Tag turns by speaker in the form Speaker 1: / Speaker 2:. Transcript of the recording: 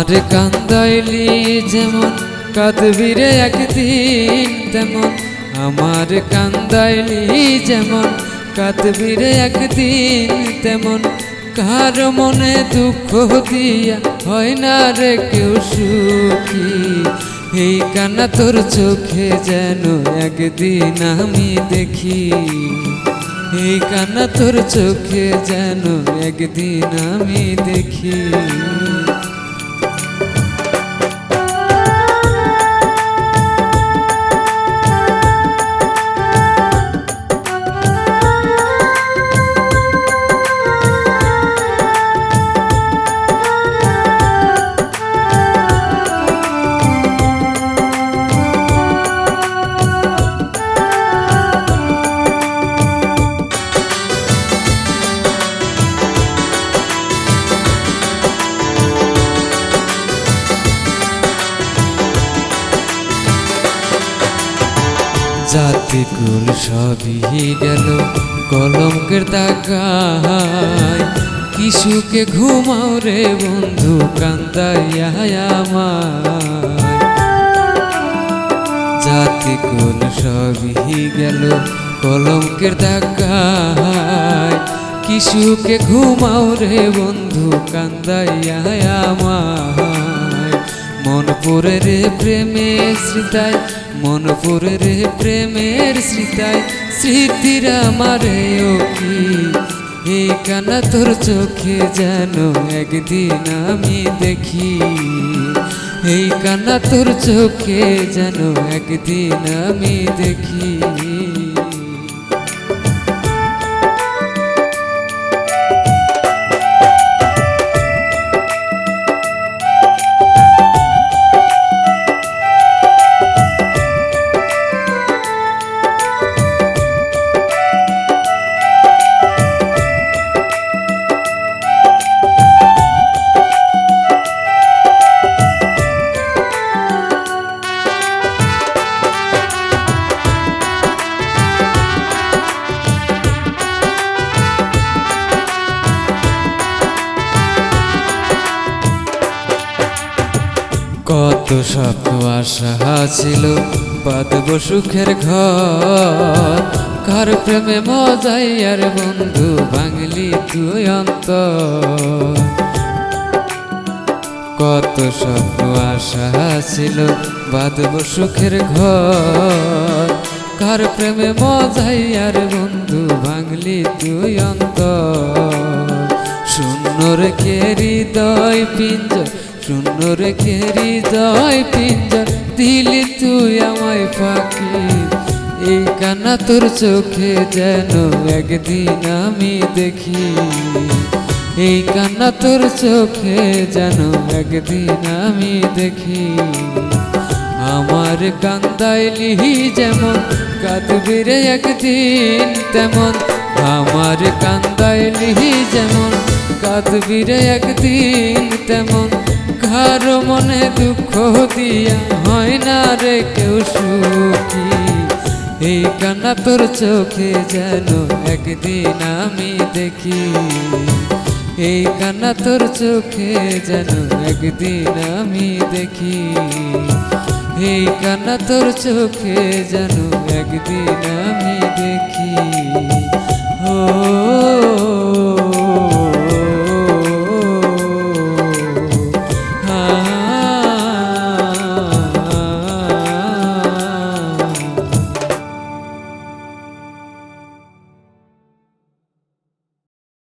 Speaker 1: আমার কান্দাইলি যেমন কাঁদবি রে একদিন তেমন, আমার কান্দাইলি যেমন কাঁদবি রে একদিন তেমন, কার মনে দুঃখ দিয়া হয় না রে কেউ সুখী। এই কান্না তোর চোখে যেন একদিন আমি দেখি, এই কান্না তোর চোখে যেন একদিন আমি দেখি। জাতি কুল সবই গেল কলঙ্কের দাগায়, কিশুকে ঘুমাও রে বন্ধু কান্দাইয়া আমায়। জাতি কুল সবই গেল কলঙ্কের দাগায়, কিশুকে ঘুমাও রে বন্ধু কান্দাইয়া আমায়। মন পড়ে রে প্রেমের স্মৃতায়, মন পড়ে রে প্রেমের স্মৃতায়, স্মৃতির আমারে ও কি। এই কান্না তোর চোখে যেন একদিন আমি দেখি, এই কান্না তোর চোখে যেন একদিন আমি দেখি। কত স্বপ্ন আশা ছিল বাঁধব সুখের ঘর, কার প্রেমে মজাই আর বন্ধু ভাঙলি তুই অন্তর। কত স্বপ্ন আশা ছিল বাঁধব সুখের ঘর, কার প্রেমে মজাই আর বন্ধু ভাঙলি তুই অন্তর। শূন্য রেখে হৃদয় পিঞ্জর, শূন্য রেখে হৃদয় পিঞ্জর, দিলি তুই আমায় ফাঁকি। এই কান্না তোর চোখে যেন একদিন আমি দেখি, এই কান্না তোর চোখে যেন একদিন আমি দেখি। আমার কান্দাইলি যেমন কাঁদবি রে একদিন তেমন, আমার কান্দাইলি যেমন কাঁদবি রে একদিন তেমন, কার মনে দুঃখ দিয়া হয় না রে কেউ সুখী। এই কান্না তোর চোখে যেন একদিন আমি দেখি, এই কান্না তোর চোখে যেন একদিন আমি দেখি, এই কান্না তোর চোখে যেন একদিন আমি দেখি। ও